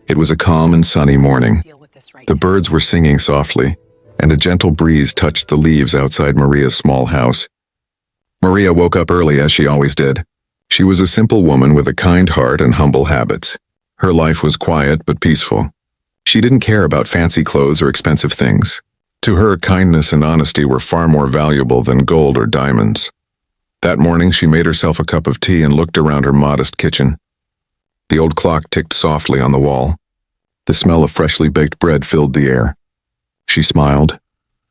It was a calm and sunny morning. The birds were singing softly, and a gentle breeze touched the leaves outside Maria's small house. Maria woke up early as she always did. She was a simple woman with a kind heart and humble habits. Her life was quiet but peaceful. She didn't care about fancy clothes or expensive things. To her, kindness and honesty were far more valuable than gold or diamonds. That morning, she made herself a cup of tea and looked around her modest kitchen. The old clock ticked softly on the wall. The smell of freshly baked bread filled the air. She smiled,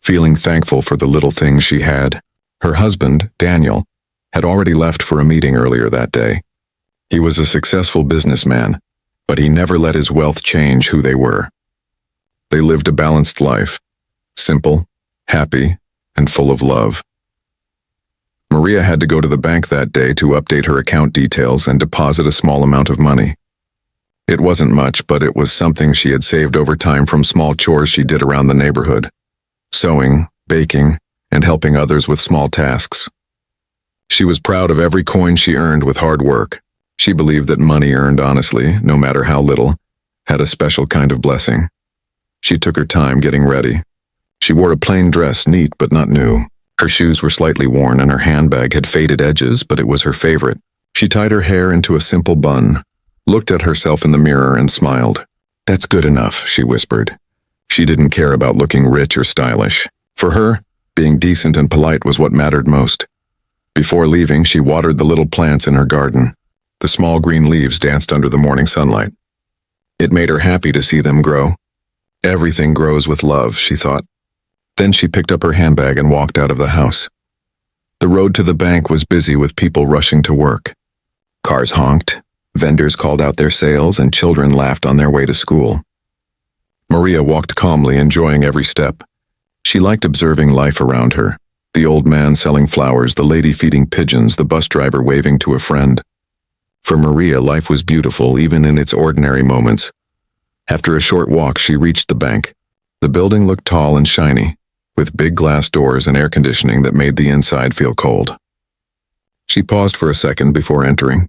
feeling thankful for the little things she had. Her husband, Daniel, had already left for a meeting earlier that day. He was a successful businessman, but he never let his wealth change who they were. They lived a balanced life, simple, happy, and full of love. Maria had to go to the bank that day to update her account details and deposit a small amount of money. It wasn't much, but it was something she had saved over time from small chores she did around the neighborhood: sewing, baking, and helping others with small tasks. She was proud of every coin she earned with hard work. She believed that money earned honestly, no matter how little, had a special kind of blessing. She took her time getting ready. She wore a plain dress, neat but not new. Her shoes were slightly worn and her handbag had faded edges, but it was her favorite. She tied her hair into a simple bun, looked at herself in the mirror and smiled. "That's good enough," she whispered. She didn't care about looking rich or stylish. For her, being decent and polite was what mattered most. Before leaving, she watered the little plants in her garden. The small green leaves danced under the morning sunlight. It made her happy to see them grow. Everything grows with love, she thought. Then she picked up her handbag and walked out of the house. The road to the bank was busy with people rushing to work. Cars honked, vendors called out their sales, and children laughed on their way to school. Maria walked calmly, enjoying every step. She liked observing life around her: the old man selling flowers, the lady feeding pigeons, the bus driver waving to a friend. For Maria, life was beautiful even in its ordinary moments. After a short walk, she reached the bank. The building looked tall and shiny, with big glass doors and air conditioning that made the inside feel cold. She paused for a second before entering.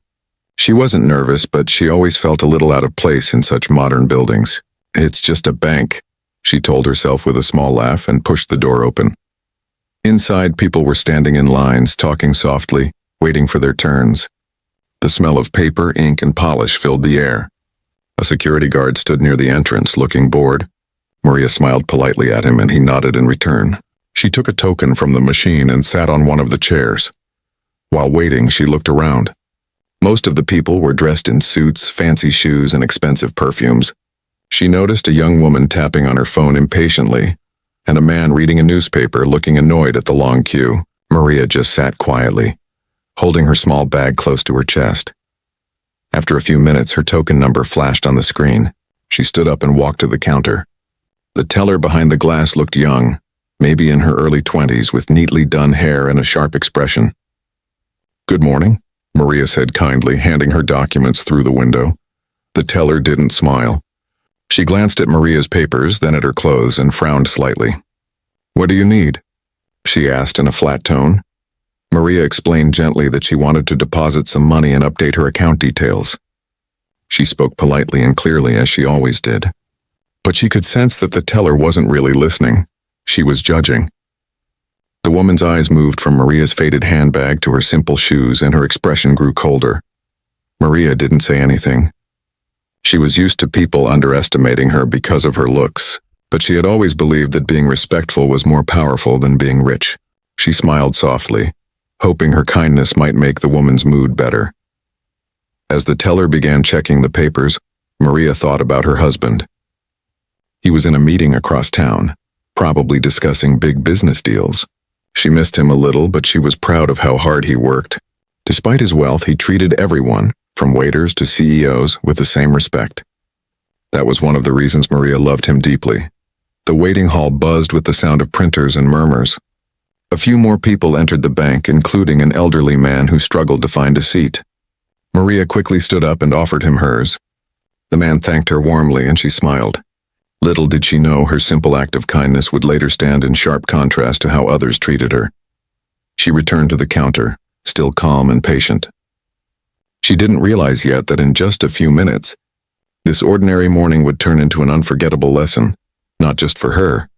She wasn't nervous, but she always felt a little out of place in such modern buildings. "It's just a bank," she told herself with a small laugh and pushed the door open. Inside, people were standing in lines, talking softly, waiting for their turns. The smell of paper, ink, and polish filled the air. A security guard stood near the entrance, looking bored. Maria smiled politely at him and he nodded in return. She took a token from the machine and sat on one of the chairs. While waiting, she looked around. Most of the people were dressed in suits, fancy shoes, and expensive perfumes. She noticed a young woman tapping on her phone impatiently, and a man reading a newspaper looking annoyed at the long queue. Maria just sat quietly, holding her small bag close to her chest. After a few minutes, her token number flashed on the screen. She stood up and walked to the counter. The teller behind the glass looked young, maybe in her early 20s, with neatly done hair and a sharp expression. "Good morning," Maria said kindly, handing her documents through the window. The teller didn't smile. She glanced at Maria's papers, then at her clothes, and frowned slightly. "What do you need?" she asked in a flat tone. Maria explained gently that she wanted to deposit some money and update her account details. She spoke politely and clearly, as she always did. But she could sense that the teller wasn't really listening. She was judging. The woman's eyes moved from Maria's faded handbag to her simple shoes, and her expression grew colder. Maria didn't say anything. She was used to people underestimating her because of her looks, but she had always believed that being respectful was more powerful than being rich. She smiled softly, hoping her kindness might make the woman's mood better. As the teller began checking the papers, Maria thought about her husband. He was in a meeting across town, probably discussing big business deals. She missed him a little, but she was proud of how hard he worked. Despite his wealth, he treated everyone, from waiters to CEOs, with the same respect. That was one of the reasons Maria loved him deeply. The waiting hall buzzed with the sound of printers and murmurs. A few more people entered the bank, including an elderly man who struggled to find a seat. Maria quickly stood up and offered him hers. The man thanked her warmly and she smiled. Little did she know her simple act of kindness would later stand in sharp contrast to how others treated her. She returned to the counter, still calm and patient. She didn't realize yet that in just a few minutes, This ordinary morning would turn into an unforgettable lesson, not just for her,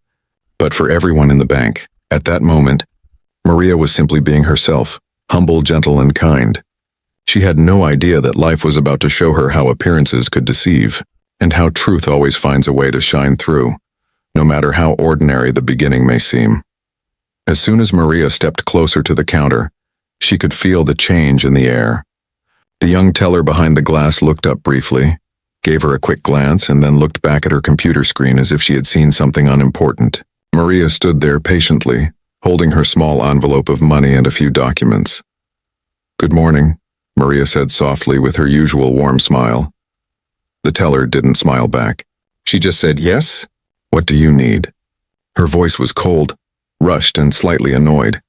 but for everyone in the bank. At that moment, Maria was simply being herself, humble, gentle, and kind. She had no idea that life was about to show her how appearances could deceive, and how truth always finds a way to shine through, no matter how ordinary the beginning may seem. As soon as Maria stepped closer to the counter, she could feel the change in the air. The young teller behind the glass looked up briefly, gave her a quick glance, and then looked back at her computer screen as if she had seen something unimportant. Maria stood there patiently, holding her small envelope of money and a few documents. "Good morning," Maria said softly with her usual warm smile. The teller didn't smile back. She just said, "Yes? What do you need?" Her voice was cold, rushed, and slightly annoyed.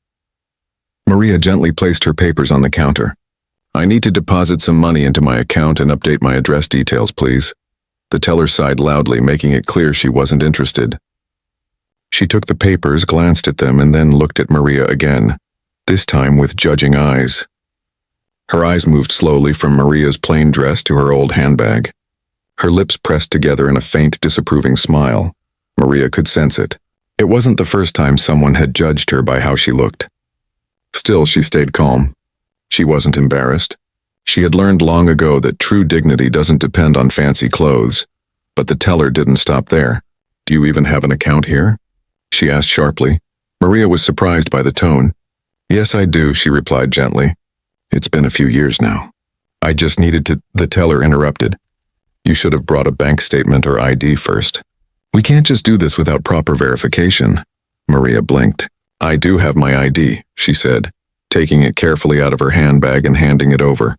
Maria gently placed her papers on the counter. "I need to deposit some money into my account and update my address details, please." The teller sighed loudly, making it clear she wasn't interested. She took the papers, glanced at them, and then looked at Maria again, this time with judging eyes. Her eyes moved slowly from Maria's plain dress to her old handbag. Her lips pressed together in a faint, disapproving smile. Maria could sense it. It wasn't the first time someone had judged her by how she looked. Still, she stayed calm. She wasn't embarrassed. She had learned long ago that true dignity doesn't depend on fancy clothes. But the teller didn't stop there. "Do you even have an account here?" she asked sharply. Maria was surprised by the tone. "Yes, I do," she replied gently. "It's been a few years now. I just needed to—" The teller interrupted. "You should have brought a bank statement or ID first. We can't just do this without proper verification." Maria blinked. "I do have my ID," she said, taking it carefully out of her handbag and handing it over.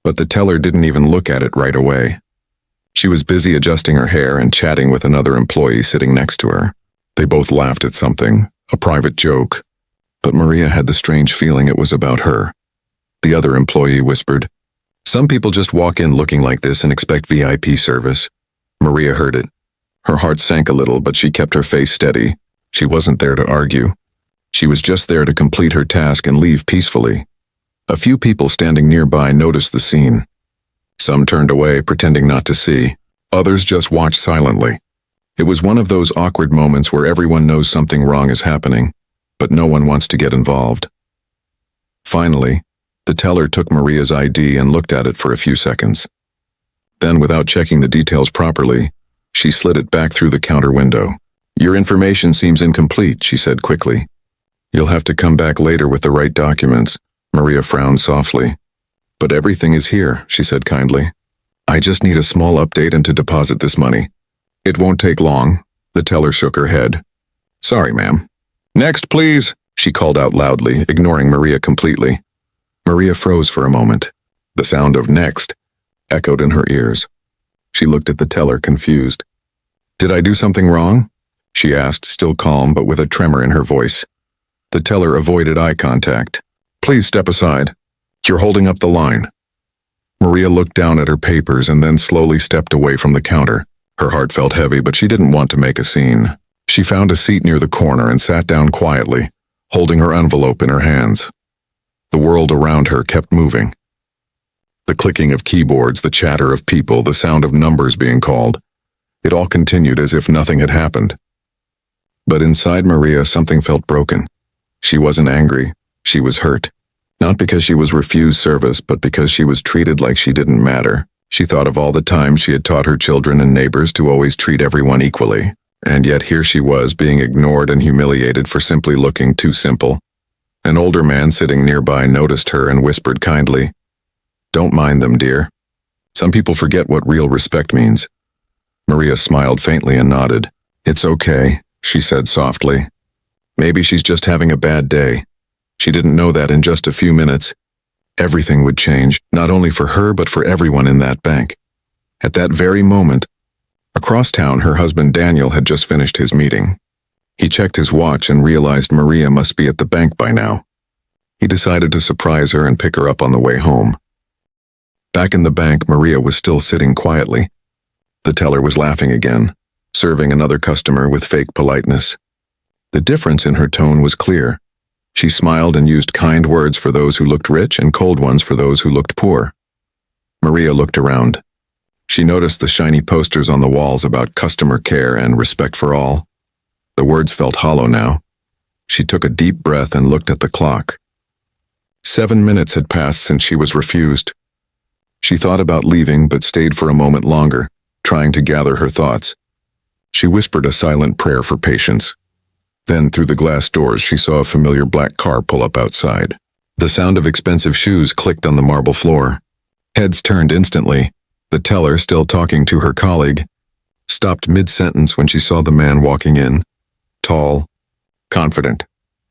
But the teller didn't even look at it right away. She was busy adjusting her hair and chatting with another employee sitting next to her. They both laughed at something, a private joke. But Maria had the strange feeling it was about her. The other employee whispered, "Some people just walk in looking like this and expect VIP service." Maria heard it. Her heart sank a little, but she kept her face steady. She wasn't there to argue. She was just there to complete her task and leave peacefully. A few people standing nearby noticed the scene. Some turned away, pretending not to see. Others just watched silently. It was one of those awkward moments where everyone knows something wrong is happening, but no one wants to get involved. Finally, the teller took Maria's ID and looked at it for a few seconds. Then, without checking the details properly, she slid it back through the counter window. "Your information seems incomplete," she said quickly. "You'll have to come back later with the right documents." Maria frowned softly. "But everything is here," she said kindly. "I just need a small update and to deposit this money." "It won't take long." The teller shook her head. "Sorry, ma'am." "Next, please," she called out loudly, ignoring Maria completely. Maria froze for a moment. The sound of "next" echoed in her ears. She looked at the teller, confused. "Did I do something wrong?" she asked, still calm but with a tremor in her voice. The teller avoided eye contact. "Please step aside. You're holding up the line." Maria looked down at her papers and then slowly stepped away from the counter. Her heart felt heavy, but she didn't want to make a scene. She found a seat near the corner and sat down quietly, holding her envelope in her hands. The world around her kept moving. The clicking of keyboards, the chatter of people, the sound of numbers being called. It all continued as if nothing had happened. But inside Maria, something felt broken. She wasn't angry. She was hurt. Not because she was refused service, but because she was treated like she didn't matter. She thought of all the times she had taught her children and neighbors to always treat everyone equally. And yet here she was, being ignored and humiliated for simply looking too simple. An older man sitting nearby noticed her and whispered kindly, "Don't mind them, dear. Some people forget what real respect means." Maria smiled faintly and nodded. "It's okay," she said softly. "Maybe she's just having a bad day." She didn't know that in just a few minutes, everything would change, not only for her but for everyone in that bank. At that very moment, across town, her husband Daniel had just finished his meeting. He checked his watch and realized Maria must be at the bank by now. He decided to surprise her and pick her up on the way home. Back in the bank, Maria was still sitting quietly. The teller was laughing again, serving another customer with fake politeness. The difference in her tone was clear. She smiled and used kind words for those who looked rich and cold ones for those who looked poor. Maria looked around. She noticed the shiny posters on the walls about customer care and respect for all. The words felt hollow now. She took a deep breath and looked at the clock. 7 minutes had passed since she was refused. She thought about leaving but stayed for a moment longer, trying to gather her thoughts. She whispered a silent prayer for patience. Then, through the glass doors, she saw a familiar black car pull up outside. The sound of expensive shoes clicked on the marble floor. Heads turned instantly. The teller, still talking to her colleague, stopped mid-sentence when she saw the man walking in. Tall, confident,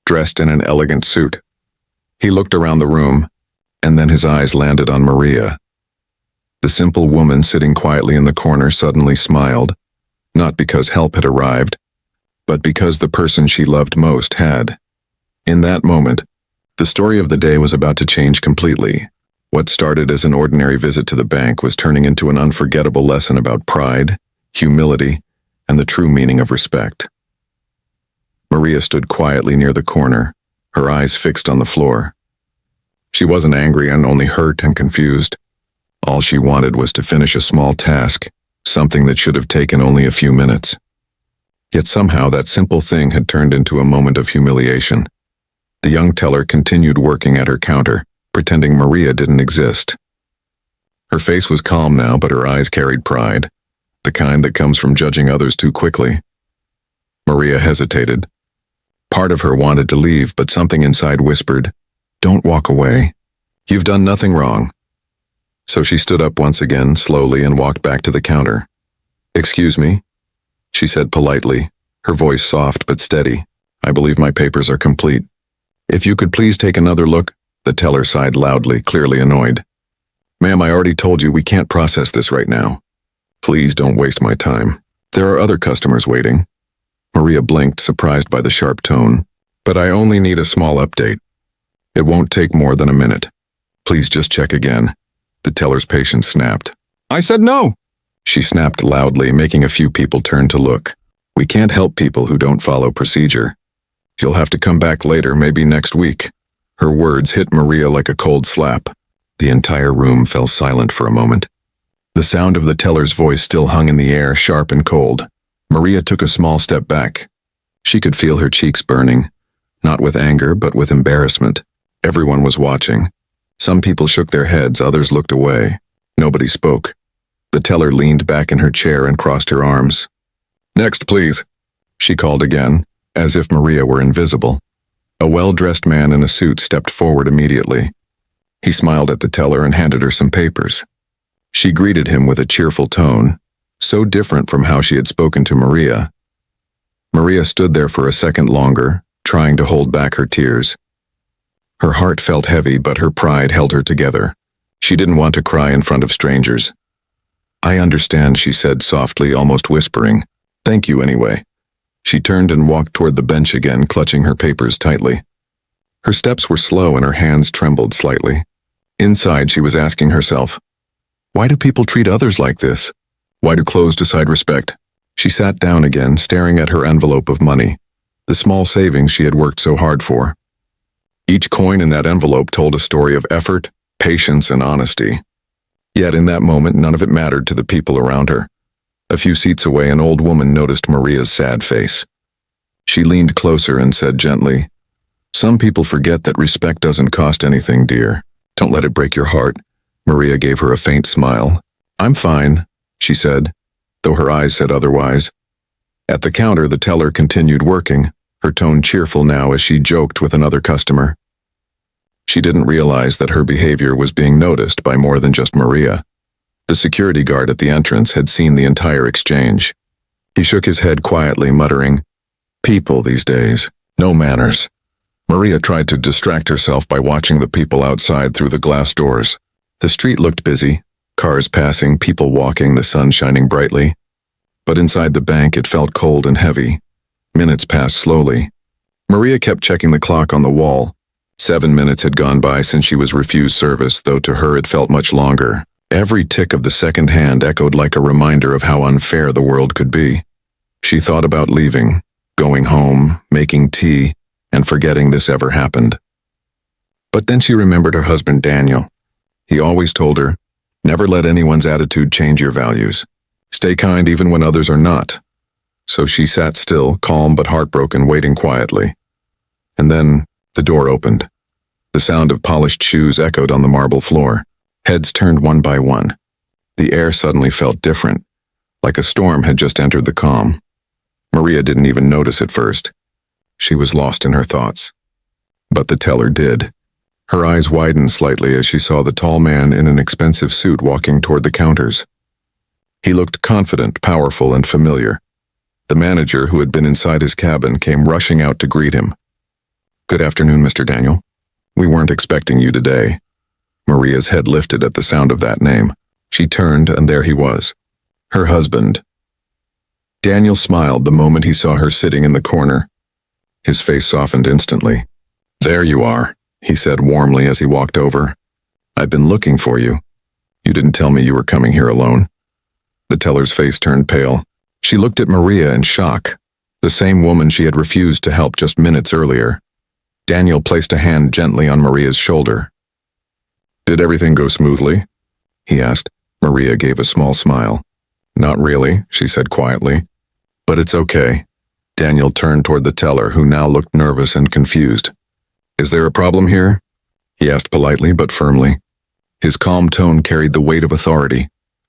dressed in an elegant suit. He looked around the room, and then his eyes landed on Maria. The simple woman sitting quietly in the corner suddenly smiled, not because help had arrived, but because the person she loved most had. In that moment, the story of the day was about to change completely. What started as an ordinary visit to the bank was turning into an unforgettable lesson about pride, humility, and the true meaning of respect. Maria stood quietly near the corner, her eyes fixed on the floor. She wasn't angry and only hurt and confused. All she wanted was to finish a small task, something that should have taken only a few minutes. Yet somehow that simple thing had turned into a moment of humiliation. The young teller continued working at her counter, pretending Maria didn't exist. Her face was calm now, but her eyes carried pride, the kind that comes from judging others too quickly. Maria hesitated. Part of her wanted to leave, but something inside whispered, "Don't walk away. You've done nothing wrong." So she stood up once again, slowly, and walked back to the counter. "Excuse me," she said politely, her voice soft but steady. "I believe my papers are complete. If you could please take another look." The teller sighed loudly, clearly annoyed. "Ma'am, I already told you we can't process this right now. Please don't waste my time. There are other customers waiting." Maria blinked, surprised by the sharp tone. "But I only need a small update. It won't take more than a minute. Please just check again." The teller's patience snapped. "I said no!" She snapped loudly, making a few people turn to look. "We can't help people who don't follow procedure. You'll have to come back later, maybe next week." Her words hit Maria like a cold slap. The entire room fell silent for a moment. The sound of the teller's voice still hung in the air, sharp and cold. Maria took a small step back. She could feel her cheeks burning, not with anger, but with embarrassment. Everyone was watching. Some people shook their heads, others looked away. Nobody spoke. The teller leaned back in her chair and crossed her arms. "Next, please," she called again, as if Maria were invisible. A well-dressed man in a suit stepped forward immediately. He smiled at the teller and handed her some papers. She greeted him with a cheerful tone, so different from how she had spoken to Maria. Maria stood there for a second longer, trying to hold back her tears. Her heart felt heavy, but her pride held her together. She didn't want to cry in front of strangers. "I understand," she said softly, almost whispering. "Thank you anyway." She turned and walked toward the bench again, clutching her papers tightly. Her steps were slow and her hands trembled slightly. Inside, she was asking herself, why do people treat others like this? Why do clothes decide respect? She sat down again, staring at her envelope of money, the small savings she had worked so hard for. Each coin in that envelope told a story of effort, patience, and honesty. Yet in that moment, none of it mattered to the people around her. A few seats away, an old woman noticed Maria's sad face. She leaned closer and said gently, "Some people forget that respect doesn't cost anything, dear. Don't let it break your heart." Maria gave her a faint smile. "I'm fine," she said, though her eyes said otherwise. At the counter, the teller continued working, her tone cheerful now as she joked with another customer. She didn't realize that her behavior was being noticed by more than just Maria. The security guard at the entrance had seen the entire exchange. He shook his head quietly, muttering, "People these days, no manners." Maria tried to distract herself by watching the people outside through the glass doors. The street looked busy, cars passing, people walking, the sun shining brightly. But inside the bank it felt cold and heavy. Minutes passed slowly. Maria kept checking the clock on the wall. 7 minutes had gone by since she was refused service, though to her it felt much longer. Every tick of the second hand echoed like a reminder of how unfair the world could be. She thought about leaving, going home, making tea, and forgetting this ever happened. But then she remembered her husband Daniel. He always told her, Never let anyone's attitude change your values. Stay kind even when others are not. So she sat still, calm but heartbroken, waiting quietly. And then, the door opened. The sound of polished shoes echoed on the marble floor. Heads turned one by one. The air suddenly felt different, like a storm had just entered the calm. Maria didn't even notice at first. She was lost in her thoughts. But the teller did. Her eyes widened slightly as she saw the tall man in an expensive suit walking toward the counters. He looked confident, powerful, and familiar. The manager, who had been inside his cabin, came rushing out to greet him. "Good afternoon, Mr. Daniel. We weren't expecting you today." Maria's head lifted at the sound of that name. She turned, and there he was. Her husband. Daniel smiled the moment he saw her sitting in the corner. His face softened instantly. "There you are," he said warmly as he walked over. "I've been looking for you. You didn't tell me you were coming here alone." The teller's face turned pale. She looked at Maria in shock, the same woman she had refused to help just minutes earlier. Daniel placed a hand gently on Maria's shoulder. "Did everything go smoothly?" he asked. Maria gave a small smile. "Not really," she said quietly. "But it's okay." Daniel turned toward the teller, who now looked nervous and confused. "Is there a problem here?" he asked politely but firmly. His calm tone carried the weight of authority,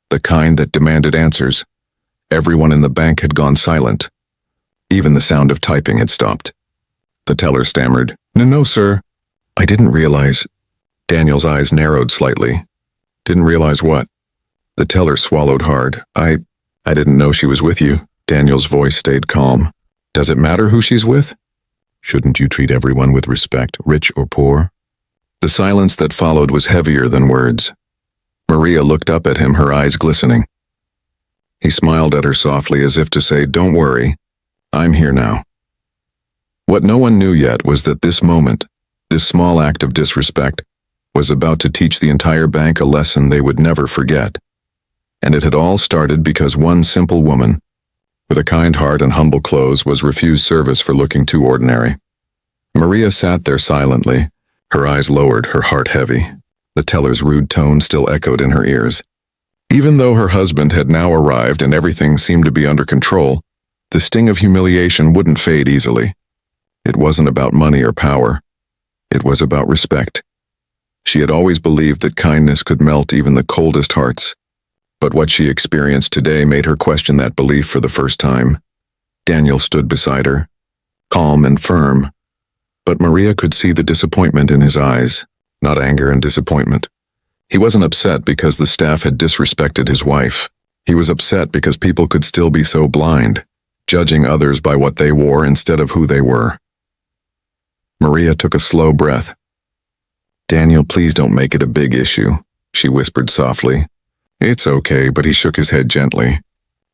the kind that demanded answers. Everyone in the bank had gone silent. Even the sound of typing had stopped. The teller stammered, No, sir. I didn't realize." Daniel's eyes narrowed slightly. "Didn't realize what?" The teller swallowed hard. I didn't know she was with you." Daniel's voice stayed calm. "Does it matter who she's with? Shouldn't you treat everyone with respect, rich or poor?" The silence that followed was heavier than words. Maria looked up at him, her eyes glistening. He smiled at her softly as if to say, "Don't worry, I'm here now." What no one knew yet was that this moment, this small act of disrespect, was about to teach the entire bank a lesson they would never forget. And it had all started because one simple woman, with a kind heart and humble clothes, was refused service for looking too ordinary. Maria sat there silently, her eyes lowered, her heart heavy. The teller's rude tone still echoed in her ears. Even though her husband had now arrived and everything seemed to be under control, the sting of humiliation wouldn't fade easily. It wasn't about money or power. It was about respect. She had always believed that kindness could melt even the coldest hearts. But what she experienced today made her question that belief for the first time. Daniel stood beside her, calm and firm, but Maria could see the disappointment in his eyes, not anger and disappointment. He wasn't upset because the staff had disrespected his wife. He was upset because people could still be so blind, judging others by what they wore instead of who they were. Maria took a slow breath. "Daniel, please don't make it a big issue," she whispered softly. "It's okay," but he shook his head gently.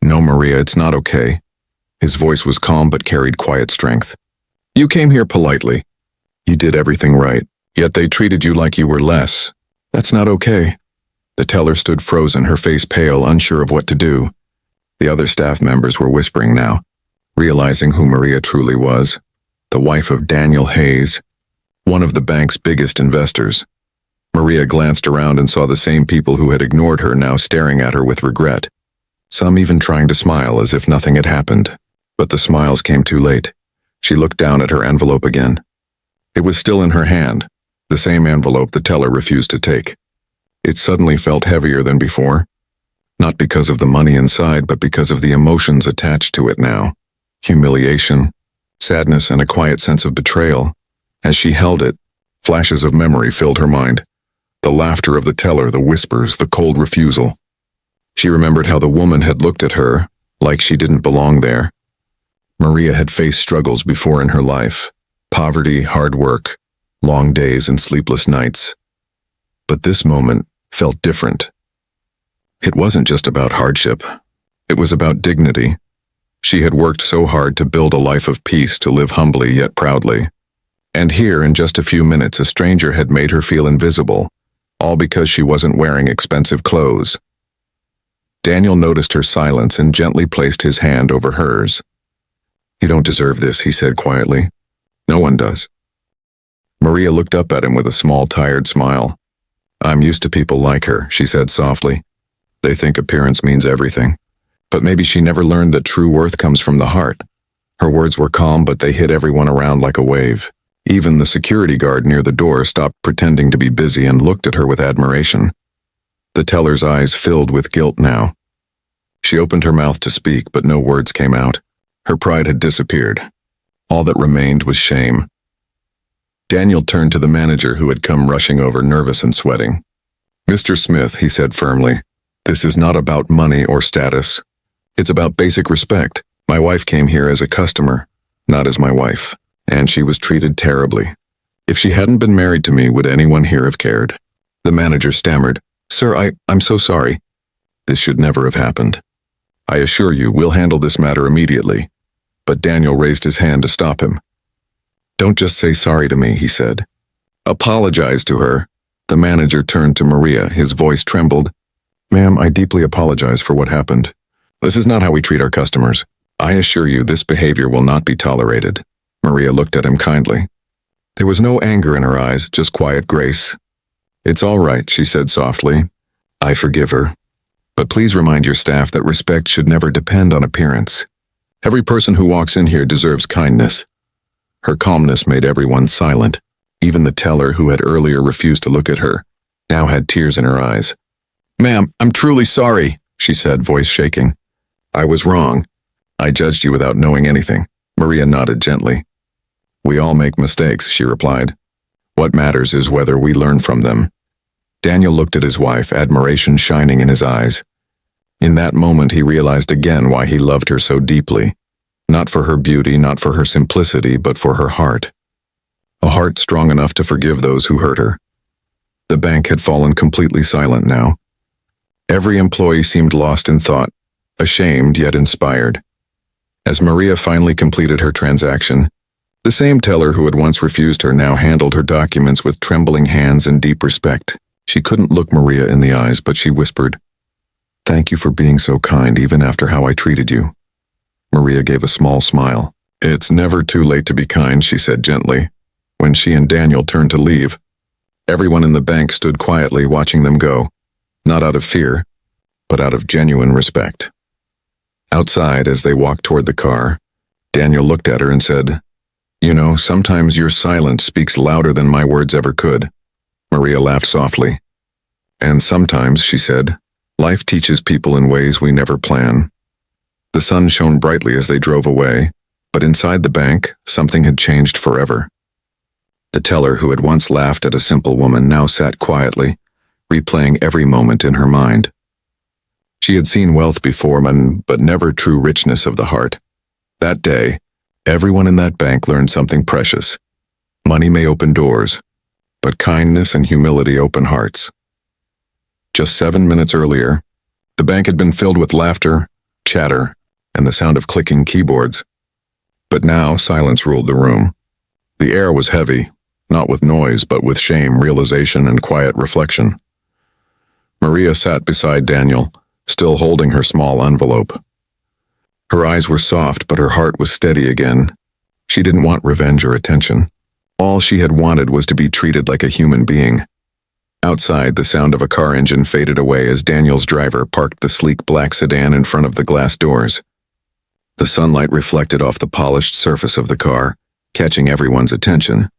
"No, Maria, it's not okay." His voice was calm but carried quiet strength. "You came here politely. You did everything right, yet they treated you like you were less. That's not okay." The teller stood frozen, her face pale, unsure of what to do. The other staff members were whispering now, realizing who Maria truly was, the wife of Daniel Hayes, one of the bank's biggest investors. Maria glanced around and saw the same people who had ignored her now staring at her with regret, some even trying to smile as if nothing had happened. But the smiles came too late. She looked down at her envelope again. It was still in her hand, the same envelope the teller refused to take. It suddenly felt heavier than before, not because of the money inside, but because of the emotions attached to it now. Humiliation, sadness, and a quiet sense of betrayal. As she held it, flashes of memory filled her mind. The laughter of the teller, the whispers, the cold refusal. She remembered how the woman had looked at her, like she didn't belong there. Maria had faced struggles before in her life. Poverty, hard work, long days and sleepless nights. But this moment felt different. It wasn't just about hardship. It was about dignity. She had worked so hard to build a life of peace, to live humbly yet proudly. And here, in just a few minutes, a stranger had made her feel invisible, all because she wasn't wearing expensive clothes. Daniel noticed her silence and gently placed his hand over hers. "You don't deserve this," he said quietly. "No one does." Maria looked up at him with a small, tired smile. I'm used to people like her, she said softly. They think appearance means everything. But maybe she never learned that true worth comes from the heart. Her words were calm, but they hit everyone around like a wave. Even the security guard near the door stopped pretending to be busy and looked at her with admiration. The teller's eyes filled with guilt now. She opened her mouth to speak, but no words came out. Her pride had disappeared. All that remained was shame. Daniel turned to the manager who had come rushing over, nervous and sweating. Mr. Smith, he said firmly, this is not about money or status. It's about basic respect. My wife came here as a customer, not as my wife, and she was treated terribly. If she hadn't been married to me, would anyone here have cared? The manager stammered, Sir, I'm so sorry. This should never have happened. I assure you, we'll handle this matter immediately. But Daniel raised his hand to stop him. Don't just say sorry to me, he said. Apologize to her. The manager turned to Maria. His voice trembled. Ma'am, I deeply apologize for what happened. This is not how we treat our customers. I assure you this behavior will not be tolerated. Maria looked at him kindly. There was no anger in her eyes, just quiet grace. It's all right, she said softly. I forgive her. But please remind your staff that respect should never depend on appearance. Every person who walks in here deserves kindness. Her calmness made everyone silent. Even the teller, who had earlier refused to look at her, now had tears in her eyes. Ma'am, I'm truly sorry, she said, voice shaking. I was wrong. I judged you without knowing anything. Maria nodded gently. We all make mistakes, she replied. What matters is whether we learn from them. Daniel looked at his wife, admiration shining in his eyes. In that moment he realized again why he loved her so deeply. Not for her beauty, not for her simplicity, but for her heart. A heart strong enough to forgive those who hurt her. The bank had fallen completely silent now. Every employee seemed lost in thought, ashamed yet inspired. As Maria finally completed her transaction, the same teller who had once refused her now handled her documents with trembling hands and deep respect. She couldn't look Maria in the eyes, but she whispered, Thank you for being so kind even after how I treated you. Maria gave a small smile. It's never too late to be kind, she said gently. When she and Daniel turned to leave, everyone in the bank stood quietly watching them go, not out of fear, but out of genuine respect. Outside, as they walked toward the car, Daniel looked at her and said, You know, sometimes your silence speaks louder than my words ever could. Maria laughed softly. And sometimes, she said, life teaches people in ways we never plan. The sun shone brightly as they drove away, but inside the bank, something had changed forever. The teller, who had once laughed at a simple woman, now sat quietly, replaying every moment in her mind. She had seen wealth before, but never true richness of the heart. That day, everyone in that bank learned something precious. Money may open doors, but kindness and humility open hearts. Just 7 minutes earlier, the bank had been filled with laughter, chatter, and the sound of clicking keyboards. But now silence ruled the room. The air was heavy, not with noise, but with shame, realization, and quiet reflection. Maria sat beside Daniel, still holding her small envelope. Her eyes were soft, but her heart was steady again. She didn't want revenge or attention. All she had wanted was to be treated like a human being. Outside, the sound of a car engine faded away as Daniel's driver parked the sleek black sedan in front of the glass doors. The sunlight reflected off the polished surface of the car, catching everyone's attention.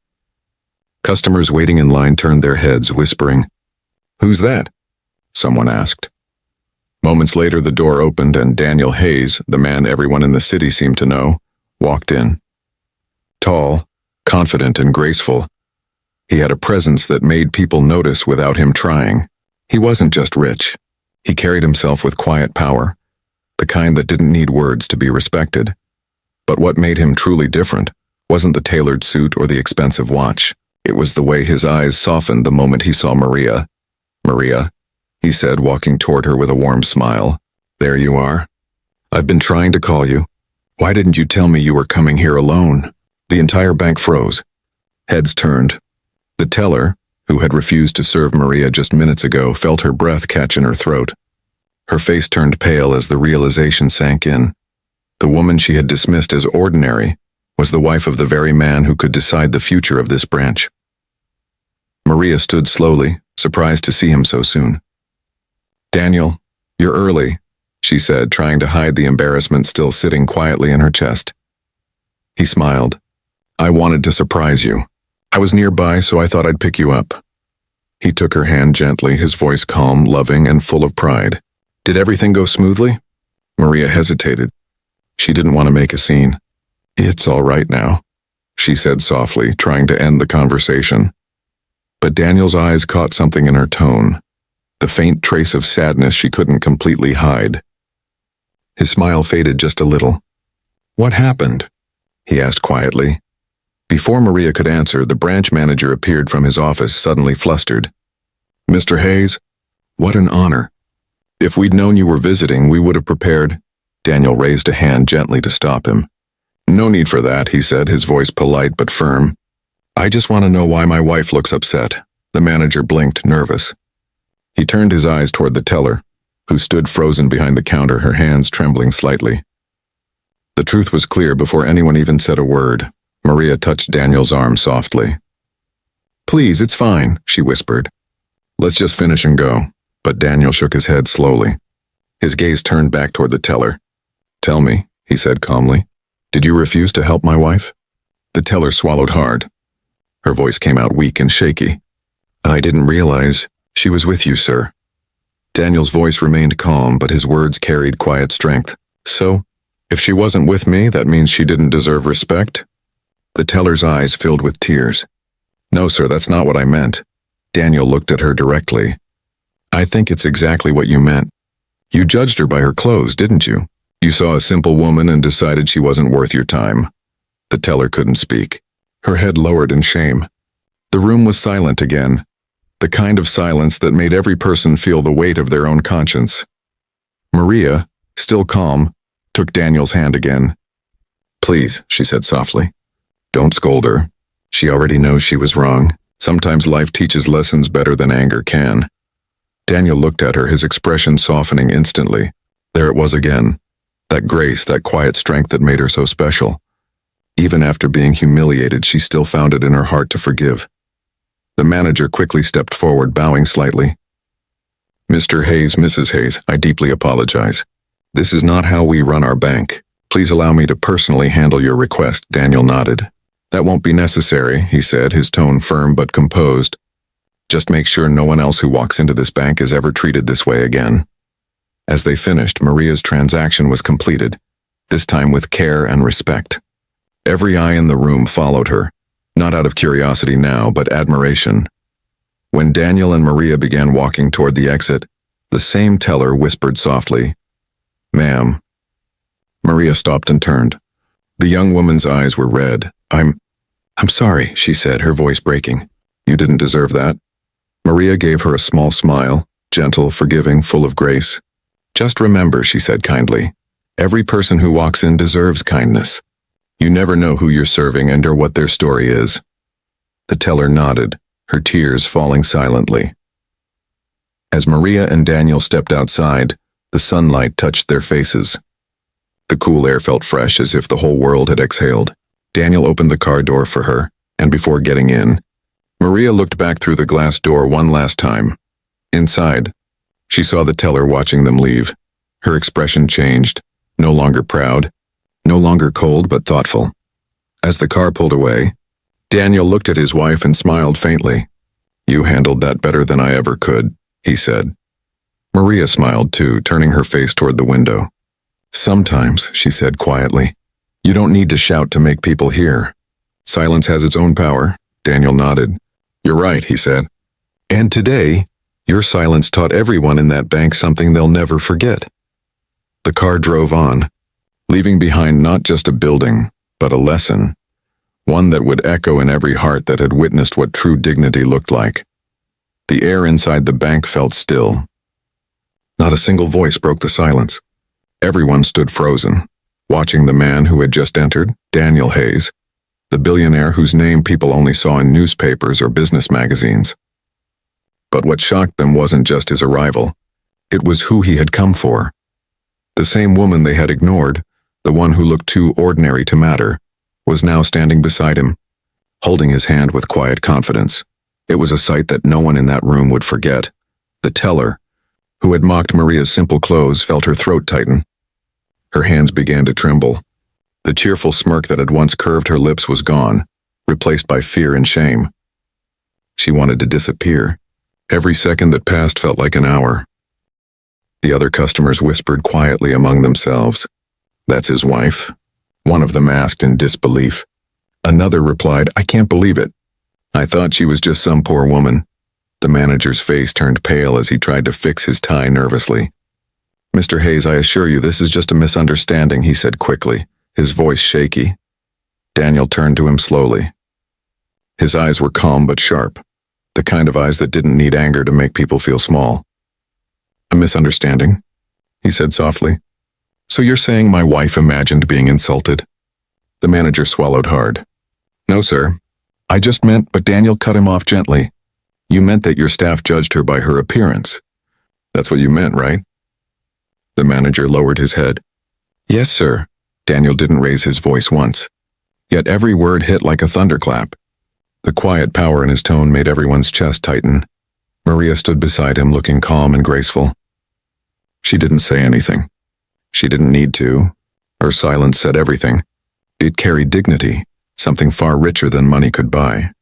Customers waiting in line turned their heads, whispering, "Who's that?" someone asked. Moments later, the door opened and Daniel Hayes, the man everyone in the city seemed to know, walked in. Tall, confident, and graceful, he had a presence that made people notice without him trying. He wasn't just rich. He carried himself with quiet power, the kind that didn't need words to be respected. But what made him truly different wasn't the tailored suit or the expensive watch. It was the way his eyes softened the moment he saw Maria. "Maria," he said, walking toward her with a warm smile. "There you are. I've been trying to call you. Why didn't you tell me you were coming here alone?" The entire bank froze. Heads turned. The teller, who had refused to serve Maria just minutes ago, felt her breath catch in her throat. Her face turned pale as the realization sank in. The woman she had dismissed as ordinary was the wife of the very man who could decide the future of this branch. Maria stood slowly, surprised to see him so soon. "Daniel, you're early," she said, trying to hide the embarrassment still sitting quietly in her chest. He smiled. "I wanted to surprise you. I was nearby, so I thought I'd pick you up." He took her hand gently, his voice calm, loving, and full of pride. "Did everything go smoothly?" Maria hesitated. She didn't want to make a scene. "It's all right now," she said softly, trying to end the conversation. But Daniel's eyes caught something in her tone, the faint trace of sadness she couldn't completely hide. His smile faded just a little. "What happened?" he asked quietly. Before Maria could answer, the branch manager appeared from his office, suddenly flustered. "Mr. Hayes, what an honor. If we'd known you were visiting, we would have prepared." Daniel raised a hand gently to stop him. "No need for that," he said, his voice polite but firm. "I just want to know why my wife looks upset." The manager blinked, nervous. He turned his eyes toward the teller, who stood frozen behind the counter, her hands trembling slightly. The truth was clear before anyone even said a word. Maria touched Daniel's arm softly. "Please, it's fine," she whispered. "Let's just finish and go." But Daniel shook his head slowly. His gaze turned back toward the teller. "Tell me," he said calmly, "did you refuse to help my wife?" The teller swallowed hard. Her voice came out weak and shaky. "I didn't realize she was with you, sir." Daniel's voice remained calm, but his words carried quiet strength. "So, if she wasn't with me, that means she didn't deserve respect?" The teller's eyes filled with tears. "No, sir, that's not what I meant." Daniel looked at her directly. "I think it's exactly what you meant. You judged her by her clothes, didn't you? You saw a simple woman and decided she wasn't worth your time." The teller couldn't speak. Her head lowered in shame. The room was silent again, the kind of silence that made every person feel the weight of their own conscience. Maria, still calm, took Daniel's hand again. "Please," she said softly. "Don't scold her. She already knows she was wrong. Sometimes life teaches lessons better than anger can." Daniel looked at her, his expression softening instantly. There it was again, that grace, that quiet strength that made her so special. Even after being humiliated, she still found it in her heart to forgive. The manager quickly stepped forward, bowing slightly. "Mr. Hayes, Mrs. Hayes, I deeply apologize. This is not how we run our bank. Please allow me to personally handle your request." Daniel nodded. "That won't be necessary," he said, his tone firm but composed. "Just make sure no one else who walks into this bank is ever treated this way again." As they finished, Maria's transaction was completed, this time with care and respect. Every eye in the room followed her, not out of curiosity now, but admiration. When Daniel and Maria began walking toward the exit, the same teller whispered softly, "Ma'am." Maria stopped and turned. The young woman's eyes were red. I'm sorry," she said, her voice breaking. "You didn't deserve that." Maria gave her a small smile, gentle, forgiving, full of grace. "Just remember," she said kindly, "every person who walks in deserves kindness. You never know who you're serving and or what their story is." The teller nodded, her tears falling silently. As Maria and Daniel stepped outside, the sunlight touched their faces. The cool air felt fresh, as if the whole world had exhaled. Daniel opened the car door for her, and before getting in, Maria looked back through the glass door one last time. Inside, she saw the teller watching them leave. Her expression changed, no longer proud, no longer cold but thoughtful. As the car pulled away, Daniel looked at his wife and smiled faintly. "You handled that better than I ever could," he said. Maria smiled too, turning her face toward the window. "Sometimes," she said quietly, "you don't need to shout to make people hear. Silence has its own power." Daniel nodded. "You're right," he said. "And today, your silence taught everyone in that bank something they'll never forget." The car drove on, leaving behind not just a building, but a lesson, one that would echo in every heart that had witnessed what true dignity looked like. The air inside the bank felt still. Not a single voice broke the silence. Everyone stood frozen, watching the man who had just entered, Daniel Hayes, the billionaire whose name people only saw in newspapers or business magazines. But what shocked them wasn't just his arrival. It was who he had come for. The same woman they had ignored, the one who looked too ordinary to matter, was now standing beside him, holding his hand with quiet confidence. It was a sight that no one in that room would forget. The teller, who had mocked Maria's simple clothes, felt her throat tighten. Her hands began to tremble. The cheerful smirk that had once curved her lips was gone, replaced by fear and shame. She wanted to disappear. Every second that passed felt like an hour. The other customers whispered quietly among themselves. "That's his wife." One of them asked in disbelief. Another replied, "I can't believe it. I thought she was just some poor woman." The manager's face turned pale as he tried to fix his tie nervously. "Mr. Hayes, I assure you this is just a misunderstanding," he said quickly, his voice shaky. Daniel turned to him slowly. His eyes were calm but sharp, the kind of eyes that didn't need anger to make people feel small. "A misunderstanding?" he said softly. "So you're saying my wife imagined being insulted?" The manager swallowed hard. "No, sir. I just meant," but Daniel cut him off gently. "You meant that your staff judged her by her appearance. That's what you meant, right?" The manager lowered his head. "Yes, sir." Daniel didn't raise his voice once. Yet every word hit like a thunderclap. The quiet power in his tone made everyone's chest tighten. Maria stood beside him, looking calm and graceful. She didn't say anything. She didn't need to. Her silence said everything. It carried dignity, something far richer than money could buy.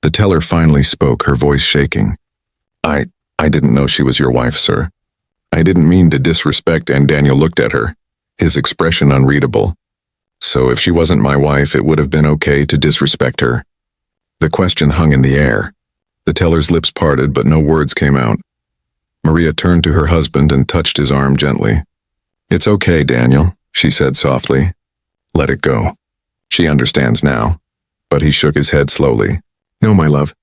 The teller finally spoke, her voice shaking. I didn't know she was your wife, sir. I didn't mean to disrespect," and Daniel looked at her, his expression unreadable. "So if she wasn't my wife, it would have been okay to disrespect her?" The question hung in the air. The teller's lips parted, but no words came out. Maria turned to her husband and touched his arm gently. "It's okay, Daniel," she said softly. "Let it go. She understands now." But he shook his head slowly. "No, my love.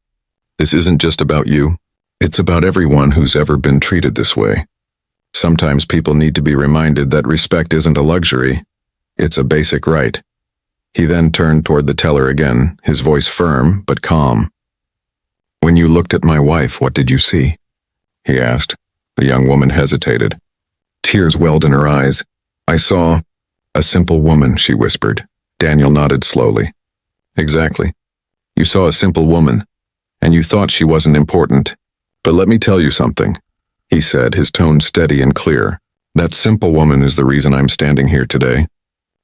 This isn't just about you. It's about everyone who's ever been treated this way. Sometimes people need to be reminded that respect isn't a luxury. It's a basic right." He then turned toward the teller again, his voice firm but calm. "When you looked at my wife, what did you see?" he asked. The young woman hesitated. Tears welled in her eyes. "I saw a simple woman," she whispered. Daniel nodded slowly. "Exactly. You saw a simple woman, and you thought she wasn't important. But let me tell you something," he said, his tone steady and clear. "That simple woman is the reason I'm standing here today.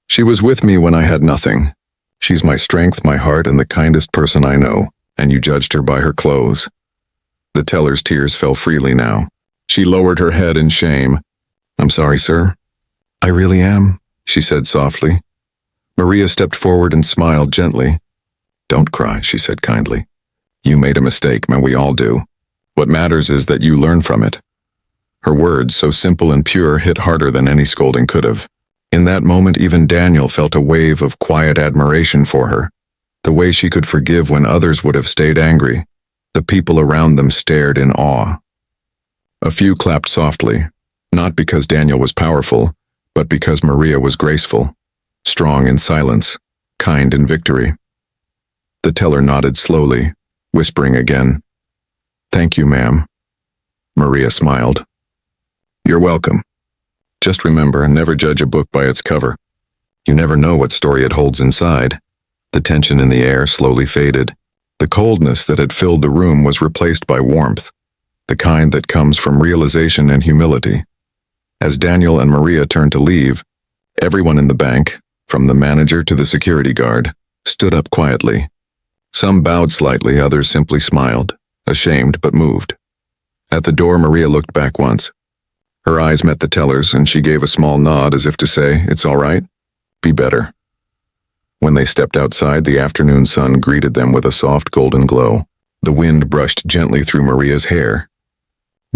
She was with me when I had nothing. She's my strength, my heart, and the kindest person I know, and you judged her by her clothes." The teller's tears fell freely now. She lowered her head in shame. "I'm sorry, sir. I really am," she said softly. Maria stepped forward and smiled gently. "Don't cry," she said kindly. "You made a mistake, and we all do. What matters is that you learn from it." Her words, so simple and pure, hit harder than any scolding could have. In that moment, even Daniel felt a wave of quiet admiration for her. The way she could forgive when others would have stayed angry. The people around them stared in awe. A few clapped softly, not because Daniel was powerful, but because Maria was graceful, strong in silence, kind in victory. The teller nodded slowly, whispering again, "Thank you, ma'am." Maria smiled. "You're welcome. Just remember, never judge a book by its cover. You never know what story it holds inside." The tension in the air slowly faded. The coldness that had filled the room was replaced by warmth, the kind that comes from realization and humility. As Daniel and Maria turned to leave, everyone in the bank, from the manager to the security guard, stood up quietly. Some bowed slightly, others simply smiled, ashamed but moved. At the door, Maria looked back once. Her eyes met the teller's, and she gave a small nod as if to say, "It's all right. Be better." When they stepped outside, the afternoon sun greeted them with a soft golden glow. The wind brushed gently through Maria's hair.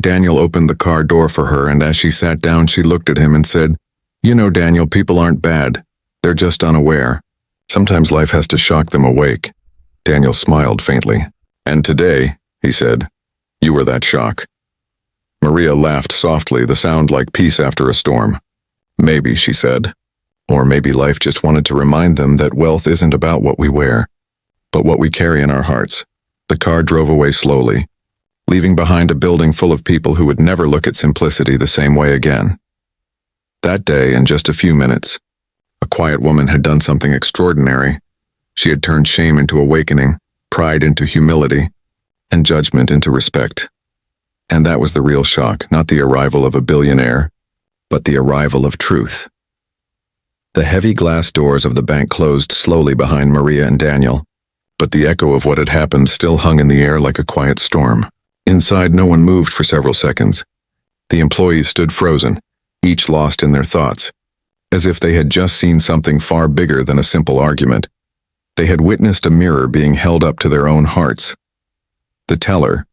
Daniel opened the car door for her, and as she sat down, she looked at him and said, "You know, Daniel, people aren't bad. They're just unaware. Sometimes life has to shock them awake." Daniel smiled faintly. "And today," he said, "you were that shock." Maria laughed softly, the sound like peace after a storm. "Maybe," she said. Or maybe life just wanted to remind them that wealth isn't about what we wear, but what we carry in our hearts. The car drove away slowly, leaving behind a building full of people who would never look at simplicity the same way again. That day, in just a few minutes, a quiet woman had done something extraordinary. She had turned shame into awakening, pride into humility, and judgment into respect. And that was the real shock, not the arrival of a billionaire, but the arrival of truth. The heavy glass doors of the bank closed slowly behind Maria and Daniel, but the echo of what had happened still hung in the air like a quiet storm. Inside, no one moved for several seconds. The employees stood frozen, each lost in their thoughts, as if they had just seen something far bigger than a simple argument. They had witnessed a mirror being held up to their own hearts. The teller,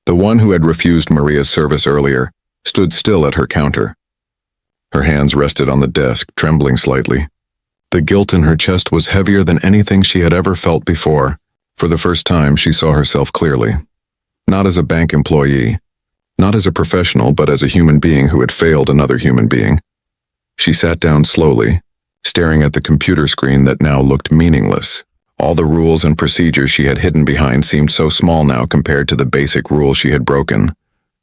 the one who had refused Maria's service earlier, stood still at her counter. Her hands rested on the desk, trembling slightly. The guilt in her chest was heavier than anything she had ever felt before. For the first time, she saw herself clearly. Not as a bank employee, not as a professional, but as a human being who had failed another human being. She sat down slowly, staring at the computer screen that now looked meaningless. All the rules and procedures she had hidden behind seemed so small now compared to the basic rule she had broken: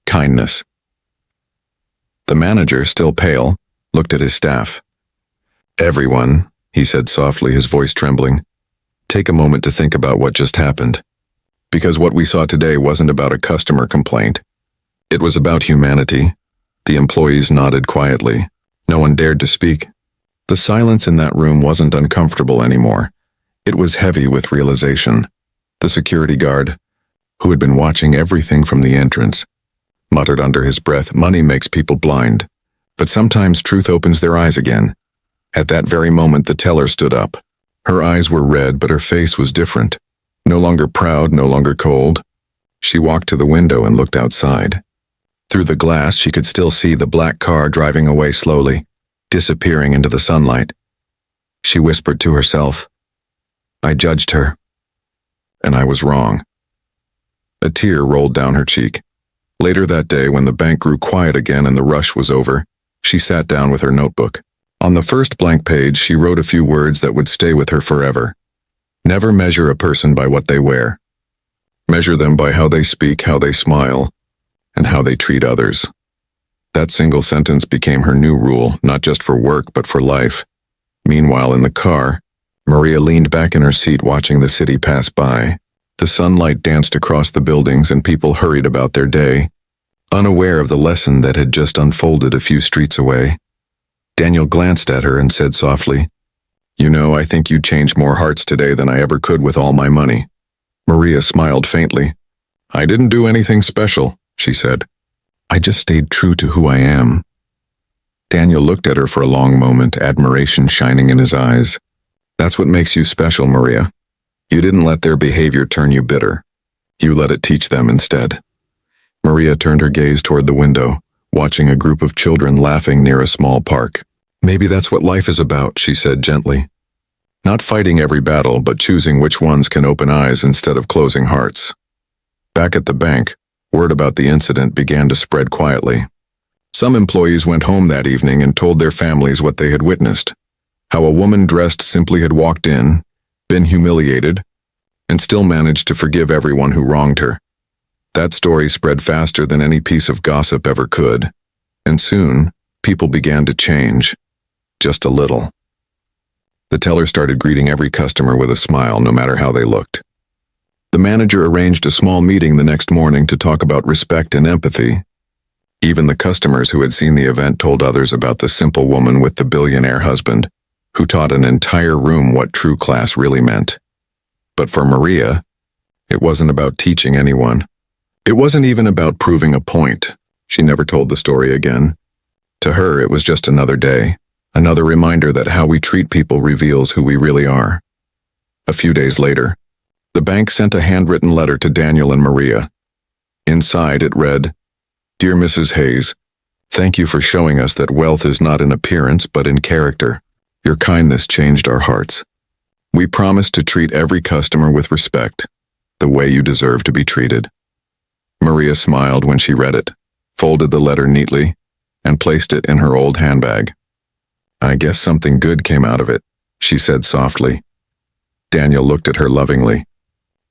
kindness. The manager, still pale, looked at his staff. "Everyone," he said softly, his voice trembling, "take a moment to think about what just happened. Because what we saw today wasn't about a customer complaint. It was about humanity." The employees nodded quietly. No one dared to speak. The silence in that room wasn't uncomfortable anymore. It was heavy with realization. The security guard, who had been watching everything from the entrance, muttered under his breath, "Money makes people blind, but sometimes truth opens their eyes again." At that very moment, the teller stood up. Her eyes were red, but her face was different. No longer proud, no longer cold. She walked to the window and looked outside. Through the glass, she could still see the black car driving away slowly, disappearing into the sunlight. She whispered to herself, "I judged her, and I was wrong." A tear rolled down her cheek. Later that day, when the bank grew quiet again and the rush was over, she sat down with her notebook. On the first blank page, she wrote a few words that would stay with her forever. Never measure a person by what they wear. Measure them by how they speak, how they smile, and how they treat others. That single sentence became her new rule, not just for work, but for life. Meanwhile, in the car, Maria leaned back in her seat watching the city pass by. The sunlight danced across the buildings and people hurried about their day, unaware of the lesson that had just unfolded a few streets away. Daniel glanced at her and said softly, "You know, I think you changed more hearts today than I ever could with all my money." Maria smiled faintly. "I didn't do anything special," she said. "I just stayed true to who I am." Daniel looked at her for a long moment, admiration shining in his eyes. "That's what makes you special, Maria. You didn't let their behavior turn you bitter. You let it teach them instead." Maria turned her gaze toward the window, watching a group of children laughing near a small park. "Maybe that's what life is about," she said gently. "Not fighting every battle, but choosing which ones can open eyes instead of closing hearts." Back at the bank, word about the incident began to spread quietly. Some employees went home that evening and told their families what they had witnessed. How a woman dressed simply had walked in, been humiliated, and still managed to forgive everyone who wronged her. That story spread faster than any piece of gossip ever could, and soon, people began to change, just a little. The teller started greeting every customer with a smile, no matter how they looked. The manager arranged a small meeting the next morning to talk about respect and empathy. Even the customers who had seen the event told others about the simple woman with the billionaire husband, who taught an entire room what true class really meant. But for Maria, it wasn't about teaching anyone. It wasn't even about proving a point. She never told the story again. To her, it was just another day, another reminder that how we treat people reveals who we really are. A few days later, the bank sent a handwritten letter to Daniel and Maria. Inside it read, "Dear Mrs. Hayes, thank you for showing us that wealth is not in appearance but in character. Your kindness changed our hearts. We promise to treat every customer with respect, the way you deserve to be treated." Maria smiled when she read it, folded the letter neatly, and placed it in her old handbag. "I guess something good came out of it," she said softly. Daniel looked at her lovingly.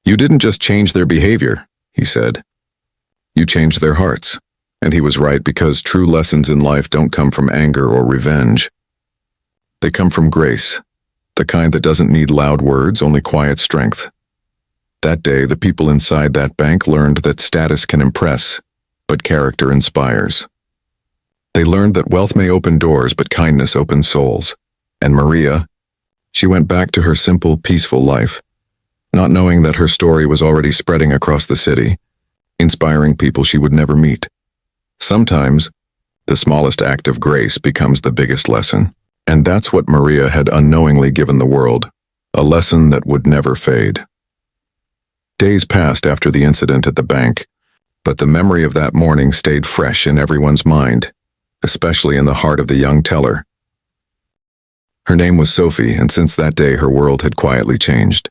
"You didn't just change their behavior," he said. "You changed their hearts." And he was right, because true lessons in life don't come from anger or revenge. They come from grace, the kind that doesn't need loud words, only quiet strength. That day, the people inside that bank learned that status can impress, but character inspires. They learned that wealth may open doors, but kindness opens souls. And Maria, she went back to her simple, peaceful life, not knowing that her story was already spreading across the city, inspiring people she would never meet. Sometimes, the smallest act of grace becomes the biggest lesson. And that's what Maria had unknowingly given the world, a lesson that would never fade. Days passed after the incident at the bank, but the memory of that morning stayed fresh in everyone's mind, especially in the heart of the young teller. Her name was Sophie, and since that day her world had quietly changed.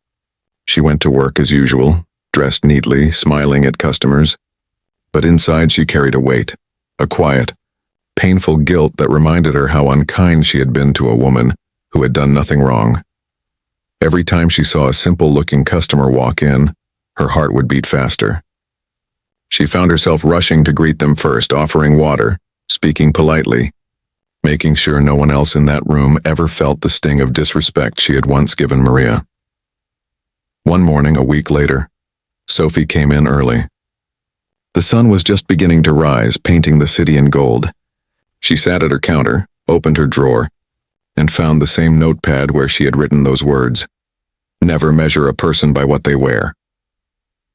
She went to work as usual, dressed neatly, smiling at customers, but inside she carried a weight, a quiet, painful guilt that reminded her how unkind she had been to a woman who had done nothing wrong. Every time she saw a simple-looking customer walk in, her heart would beat faster. She found herself rushing to greet them first, offering water, speaking politely, making sure no one else in that room ever felt the sting of disrespect she had once given Maria. One morning, a week later, Sophie came in early. The sun was just beginning to rise, painting the city in gold. She sat at her counter, opened her drawer, and found the same notepad where she had written those words, "Never measure a person by what they wear."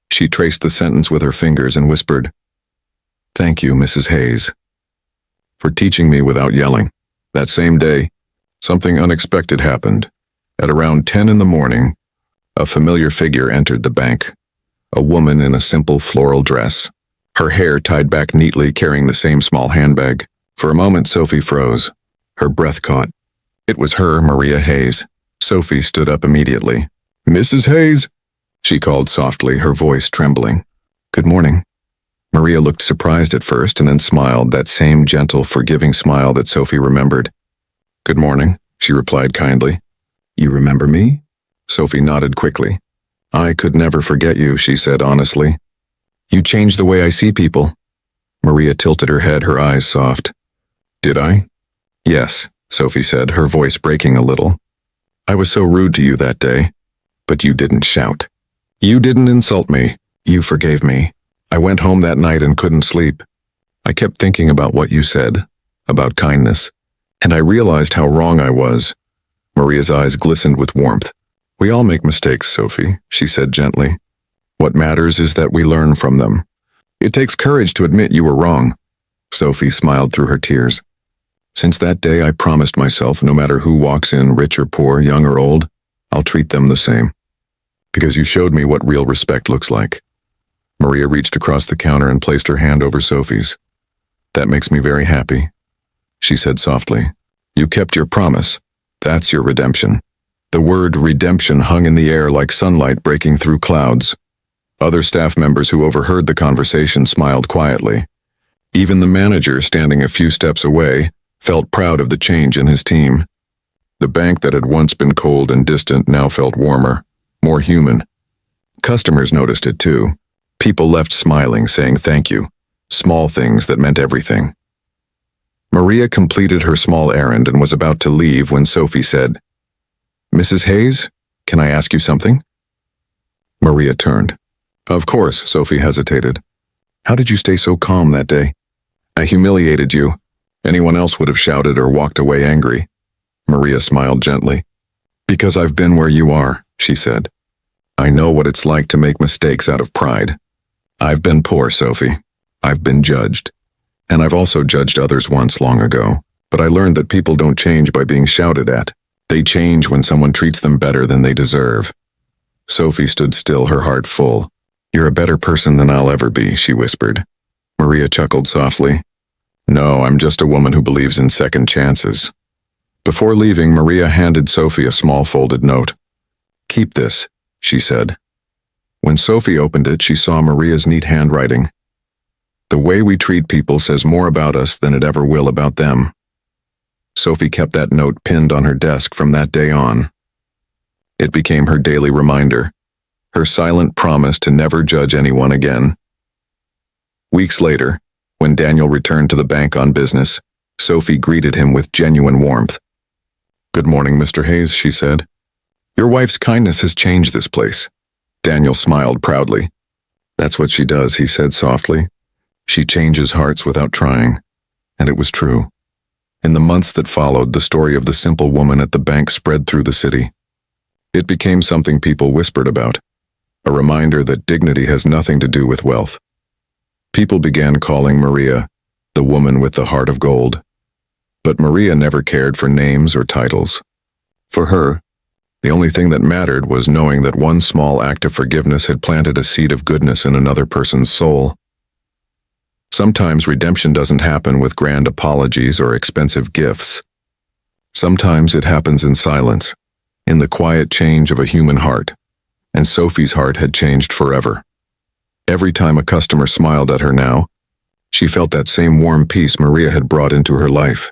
She traced the sentence with her fingers and whispered, "Thank you, Mrs. Hayes, for teaching me without yelling." That same day, something unexpected happened. At around 10 in the morning, a familiar figure entered the bank, a woman in a simple floral dress, her hair tied back neatly, carrying the same small handbag. For a moment, Sophie froze. Her breath caught. It was her, Maria Hayes. Sophie stood up immediately. "Mrs. Hayes," she called softly, her voice trembling. "Good morning." Maria looked surprised at first and then smiled, that same gentle, forgiving smile that Sophie remembered. "Good morning," she replied kindly. "You remember me?" Sophie nodded quickly. "I could never forget you," she said honestly. "You changed the way I see people." Maria tilted her head, her eyes soft. "Did I?" "Yes," Sophie said, her voice breaking a little. "I was so rude to you that day, but you didn't shout. You didn't insult me. You forgave me. I went home that night and couldn't sleep. I kept thinking about what you said, about kindness, and I realized how wrong I was." Maria's eyes glistened with warmth. "We all make mistakes, Sophie," she said gently. "What matters is that we learn from them. It takes courage to admit you were wrong." Sophie smiled through her tears. "Since that day, I promised myself, no matter who walks in, rich or poor, young or old, I'll treat them the same. Because you showed me what real respect looks like." Maria reached across the counter and placed her hand over Sophie's. "That makes me very happy," she said softly. "You kept your promise. That's your redemption." The word redemption hung in the air like sunlight breaking through clouds. Other staff members who overheard the conversation smiled quietly. Even the manager, standing a few steps away, felt proud of the change in his team. The bank that had once been cold and distant now felt warmer, more human. Customers noticed it too. People left smiling, saying thank you, small things that meant everything. Maria completed her small errand and was about to leave when Sophie said, "Mrs. Hayes, can I ask you something?" Maria turned. "Of course," Sophie hesitated. "How did you stay so calm that day?" "I humiliated you. Anyone else would have shouted or walked away angry." Maria smiled gently. "Because I've been where you are," she said. "I know what it's like to make mistakes out of pride. I've been poor, Sophie. I've been judged. And I've also judged others once long ago. But I learned that people don't change by being shouted at. They change when someone treats them better than they deserve." Sophie stood still, her heart full. "You're a better person than I'll ever be," she whispered. Maria chuckled softly. "No, I'm just a woman who believes in second chances." Before leaving, Maria handed Sophie a small folded note. "Keep this," she said. When Sophie opened it, she saw Maria's neat handwriting. "The way we treat people says more about us than it ever will about them." Sophie kept that note pinned on her desk from that day on. It became her daily reminder, her silent promise to never judge anyone again. Weeks later, when Daniel returned to the bank on business, Sophie greeted him with genuine warmth. "Good morning, Mr. Hayes," she said. "Your wife's kindness has changed this place. Daniel smiled proudly. That's what she does, he said softly. She changes hearts without trying. And it was true. In the months that followed, the story of the simple woman at the bank spread through the city. It became something people whispered about, a reminder that dignity has nothing to do with wealth. People began calling Maria the woman with the heart of gold. But Maria never cared for names or titles. For her, the only thing that mattered was knowing that one small act of forgiveness had planted a seed of goodness in another person's soul. Sometimes redemption doesn't happen with grand apologies or expensive gifts. Sometimes it happens in silence, in the quiet change of a human heart. And Sophie's heart had changed forever. Every time a customer smiled at her now, she felt that same warm peace Maria had brought into her life.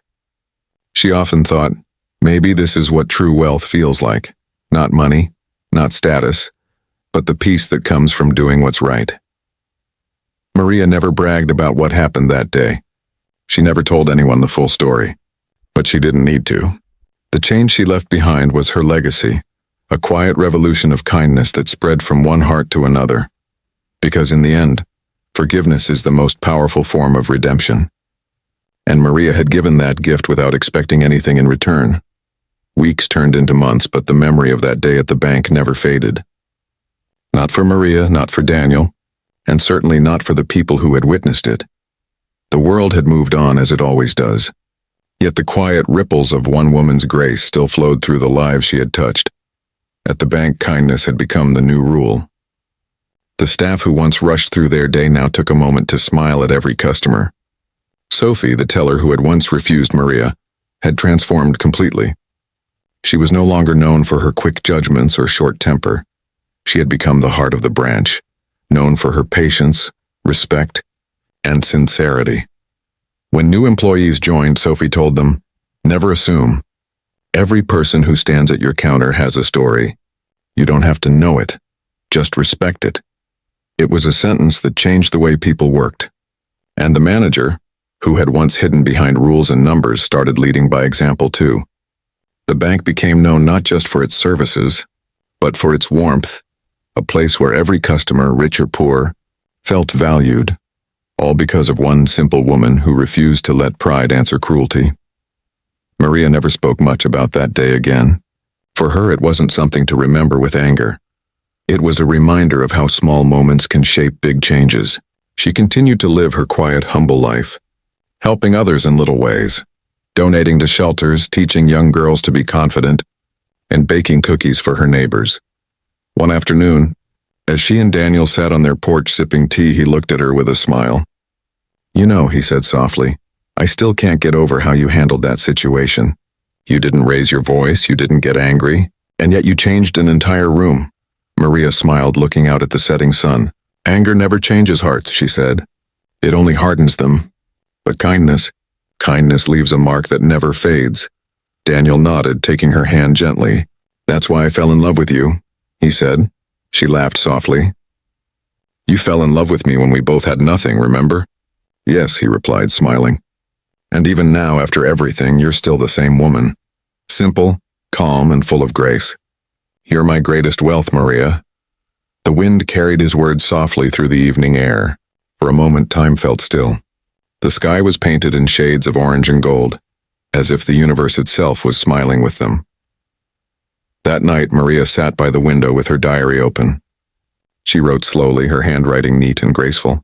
She often thought, maybe this is what true wealth feels like. Not money, not status, but the peace that comes from doing what's right. Maria never bragged about what happened that day. She never told anyone the full story, but she didn't need to. The change she left behind was her legacy, a quiet revolution of kindness that spread from one heart to another. Because in the end, forgiveness is the most powerful form of redemption. And Maria had given that gift without expecting anything in return. Weeks turned into months, but the memory of that day at the bank never faded. Not for Maria, not for Daniel, and certainly not for the people who had witnessed it. The world had moved on as it always does. Yet the quiet ripples of one woman's grace still flowed through the lives she had touched. At the bank, kindness had become the new rule. The staff who once rushed through their day now took a moment to smile at every customer. Sophie, the teller who had once refused Maria, had transformed completely. She was no longer known for her quick judgments or short temper. She had become the heart of the branch, known for her patience, respect, and sincerity. When new employees joined, Sophie told them, "Never assume. Every person who stands at your counter has a story. You don't have to know it. Just respect it." It was a sentence that changed the way people worked. And the manager, who had once hidden behind rules and numbers, started leading by example too. The bank became known not just for its services, but for its warmth, a place where every customer, rich or poor, felt valued, all because of one simple woman who refused to let pride answer cruelty. Maria never spoke much about that day again. For her, it wasn't something to remember with anger. It was a reminder of how small moments can shape big changes. She continued to live her quiet, humble life, helping others in little ways, donating to shelters, teaching young girls to be confident, and baking cookies for her neighbors. One afternoon, as she and Daniel sat on their porch sipping tea, he looked at her with a smile. "You know," he said softly, "I still can't get over how you handled that situation. You didn't raise your voice, you didn't get angry, and yet you changed an entire room." Maria smiled, looking out at the setting sun. "Anger never changes hearts," she said. "It only hardens them. But kindness leaves a mark that never fades." Daniel nodded, taking her hand gently. "That's why I fell in love with you," he said. She laughed softly. "You fell in love with me when we both had nothing, remember?" "Yes," he replied, smiling. "And even now, after everything, you're still the same woman. Simple, calm, and full of grace. You're my greatest wealth, Maria." The wind carried his words softly through the evening air. For a moment, time felt still. The sky was painted in shades of orange and gold, as if the universe itself was smiling with them. That night, Maria sat by the window with her diary open. She wrote slowly, her handwriting neat and graceful.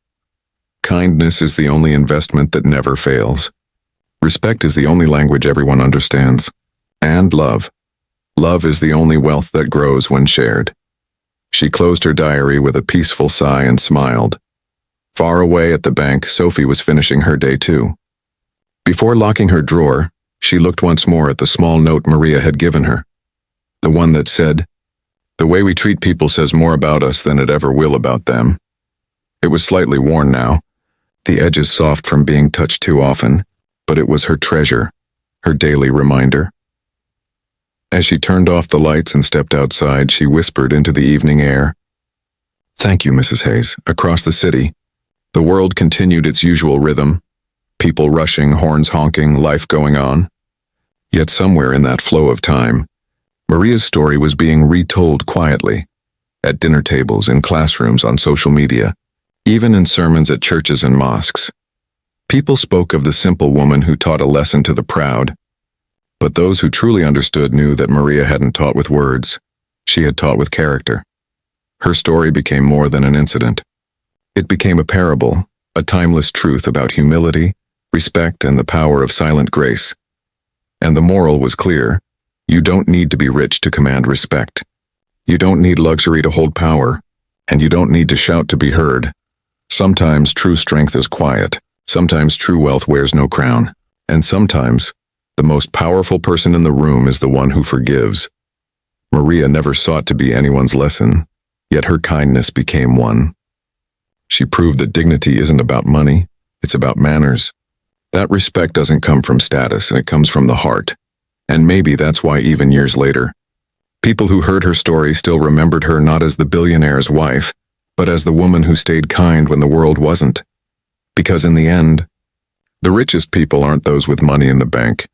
"Kindness is the only investment that never fails. Respect is the only language everyone understands. And love. Love is the only wealth that grows when shared." She closed her diary with a peaceful sigh and smiled. Far away at the bank, Sophie was finishing her day too. Before locking her drawer, she looked once more at the small note Maria had given her. The one that said, "The way we treat people says more about us than it ever will about them." It was slightly worn now, the edges soft from being touched too often, but it was her treasure, her daily reminder. As she turned off the lights and stepped outside, she whispered into the evening air, "Thank you, Mrs. Hayes." Across the city, the world continued its usual rhythm, people rushing, horns honking, life going on. Yet somewhere in that flow of time, Maria's story was being retold quietly, at dinner tables, in classrooms, on social media, even in sermons at churches and mosques. People spoke of the simple woman who taught a lesson to the proud, but those who truly understood knew that Maria hadn't taught with words, she had taught with character. Her story became more than an incident. It became a parable, a timeless truth about humility, respect, and the power of silent grace. And the moral was clear: you don't need to be rich to command respect. You don't need luxury to hold power, and you don't need to shout to be heard. Sometimes true strength is quiet, sometimes true wealth wears no crown, and sometimes the most powerful person in the room is the one who forgives. Maria never sought to be anyone's lesson, yet her kindness became one. She proved that dignity isn't about money, it's about manners. That respect doesn't come from status, it comes from the heart. And maybe that's why even years later, people who heard her story still remembered her not as the billionaire's wife, but as the woman who stayed kind when the world wasn't. Because in the end, the richest people aren't those with money in the bank,